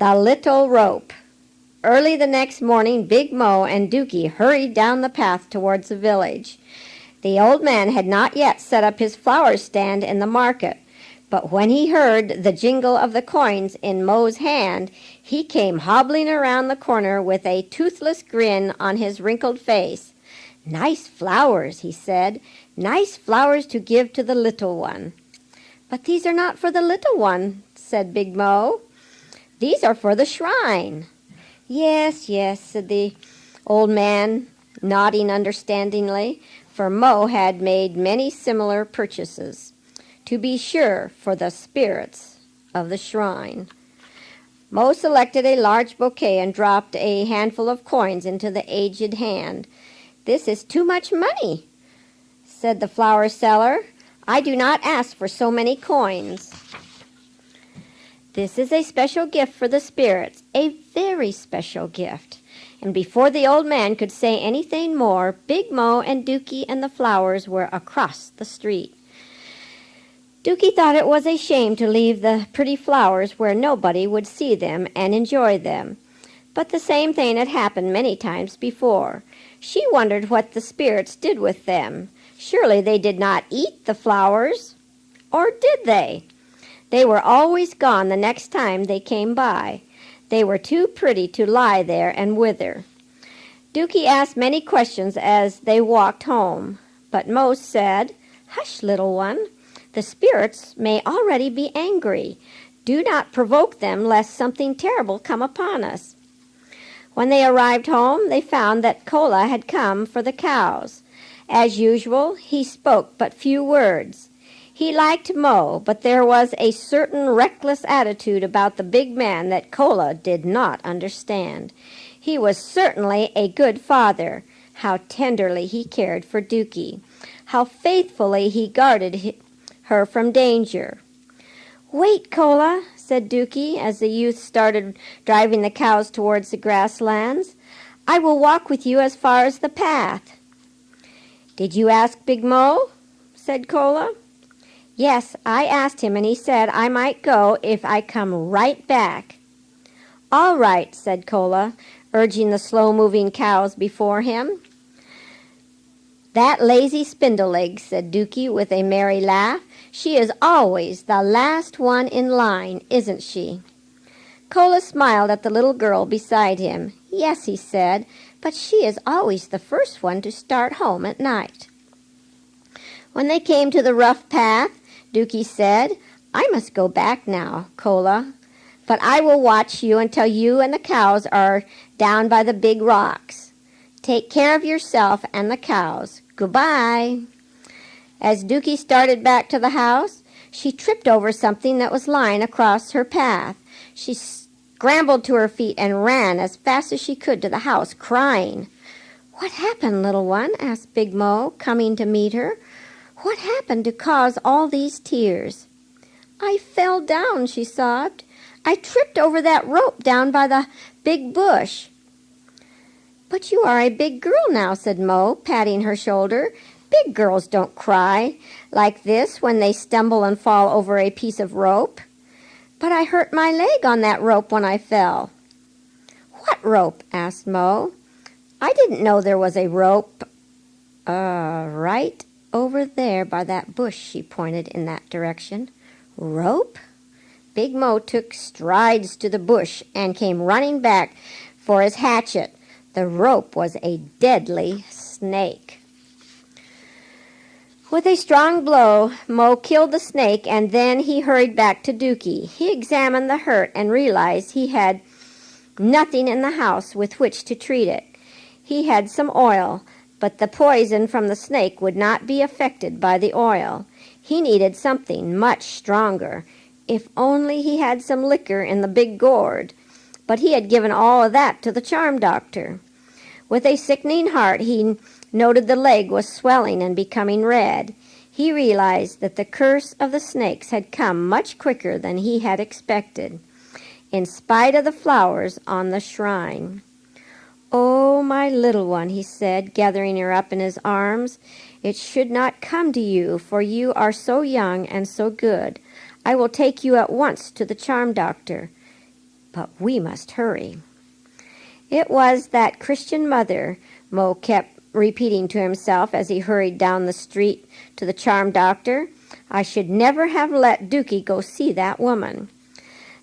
The Little Rope. Early the next morning, Big Mo and Dookie hurried down the path towards the village. The old man had not yet set up his flower stand in the market, but when he heard the jingle of the coins in Mo's hand, he came hobbling around the corner with a toothless grin on his wrinkled face. "Nice flowers," he said, "nice flowers to give to the little one." "But these are not for the little one," said Big Mo. "These are for the shrine." "Yes, yes," said the old man, nodding understandingly, for Mo had made many similar purchases. "To be sure, for the spirits of the shrine." Mo selected a large bouquet and dropped a handful of coins into the aged hand. "This is too much money," said the flower seller. "I do not ask for so many coins." "This is a special gift for the spirits, a very special gift." And before the old man could say anything more, Big Mo and Dookie and the flowers were across the street. Dookie thought it was a shame to leave the pretty flowers where nobody would see them and enjoy them. But the same thing had happened many times before. She wondered what the spirits did with them. Surely they did not eat the flowers. Or did they? They were always gone the next time they came by. They were too pretty to lie there and wither. Dookie asked many questions as they walked home, but Mo said, "Hush, little one. The spirits may already be angry. Do not provoke them lest something terrible come upon us." When they arrived home, they found that Kola had come for the cows. As usual, he spoke but few words. He liked Mo, but there was a certain reckless attitude about the big man that Kola did not understand. He was certainly a good father. How tenderly he cared for Dookie. How faithfully he guarded her from danger. "Wait, Kola," said Dookie as the youth started driving the cows towards the grasslands. "I will walk with you as far as the path." "Did you ask Big Mo?" said Kola. "Yes, I asked him, and he said I might go if I come right back." "All right," said Kola, urging the slow-moving cows before him. "That lazy spindle-leg," said Dookie with a merry laugh. "She is always the last one in line, isn't she?" Kola smiled at the little girl beside him. "Yes," he said, "but she is always the first one to start home at night." When they came to the rough path, Dookie said, "I must go back now, Kola, but I will watch you until you and the cows are down by the big rocks. Take care of yourself and the cows. Goodbye." As Dookie started back to the house, she tripped over something that was lying across her path. She scrambled to her feet and ran as fast as she could to the house, crying. "What happened, little one?" asked Big Mo, coming to meet her. "What happened to cause all these tears?" "I fell down," she sobbed. "I tripped over that rope down by the big bush." "But you are a big girl now," said Mo, patting her shoulder. "Big girls don't cry like this when they stumble and fall over a piece of rope." "But I hurt my leg on that rope when I fell." "What rope?" asked Mo. "I didn't know there was a rope." Right over there by that bush," she pointed in that direction. "Rope?" Big Mo took strides to the bush and came running back for his hatchet. The rope was a deadly snake. With a strong blow, Mo killed the snake, and then he hurried back to Dookie. He examined the hurt and realized he had nothing in the house with which to treat it. He had some oil, but the poison from the snake would not be affected by the oil. He needed something much stronger. If only he had some liquor in the big gourd. But he had given all of that to the charm doctor. With a sickening heart, he noted the leg was swelling and becoming red. He realized that the curse of the snakes had come much quicker than he had expected, in spite of the flowers on the shrine. "Oh, my little one," he said, gathering her up in his arms, "it should not come to you, for you are so young and so good. I will take you at once to the charm doctor. But we must hurry." It was that Christian mother, Mo kept repeating to himself as he hurried down the street to the charm doctor. "I should never have let Dookie go see that woman."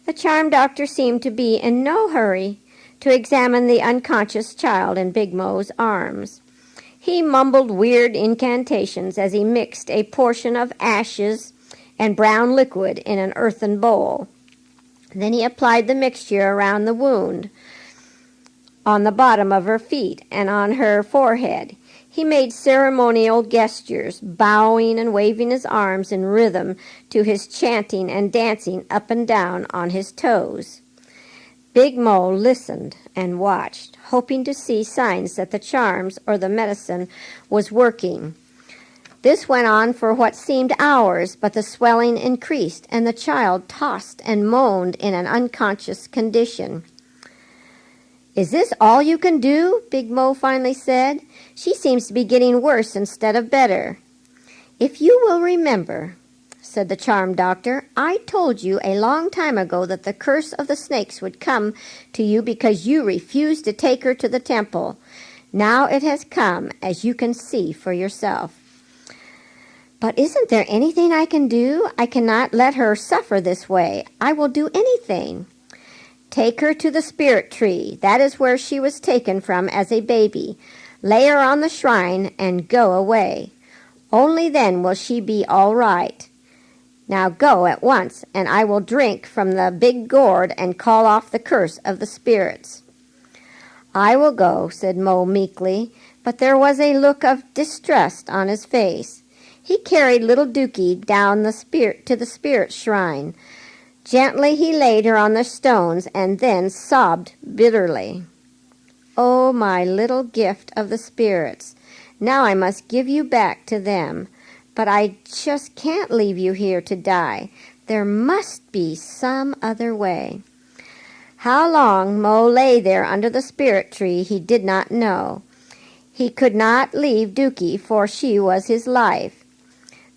The charm doctor seemed to be in no hurry to examine the unconscious child in Big Mo's arms. He mumbled weird incantations as he mixed a portion of ashes and brown liquid in an earthen bowl. Then he applied the mixture around the wound, on the bottom of her feet and on her forehead. He made ceremonial gestures, bowing and waving his arms in rhythm to his chanting and dancing up and down on his toes. Big Mo listened and watched, hoping to see signs that the charms or the medicine was working. This went on for what seemed hours, but the swelling increased, and the child tossed and moaned in an unconscious condition. "Is this all you can do?" Big Mo finally said. "She seems to be getting worse instead of better." "If you will remember," said the charm doctor, "I told you a long time ago that the curse of the snakes would come to you because you refused to take her to the temple. Now it has come, as you can see for yourself." "But isn't there anything I can do? I cannot let her suffer this way. I will do anything." "Take her to the spirit tree. That is where she was taken from as a baby. Lay her on the shrine and go away. Only then will she be all right. Now go at once, and I will drink from the big gourd and call off the curse of the spirits." "I will go," said Mo meekly, but there was a look of distrust on his face. He carried little Dookie down to the spirit shrine. Gently he laid her on the stones and then sobbed bitterly. "Oh, my little gift of the spirits. Now I must give you back to them. But I just can't leave you here to die. There must be some other way." How long Mo lay there under the spirit tree he did not know. He could not leave Dookie, for she was his life.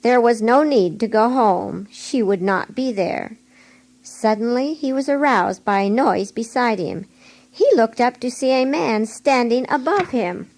There was no need to go home. She would not be there. Suddenly he was aroused by a noise beside him. He looked up to see a man standing above him.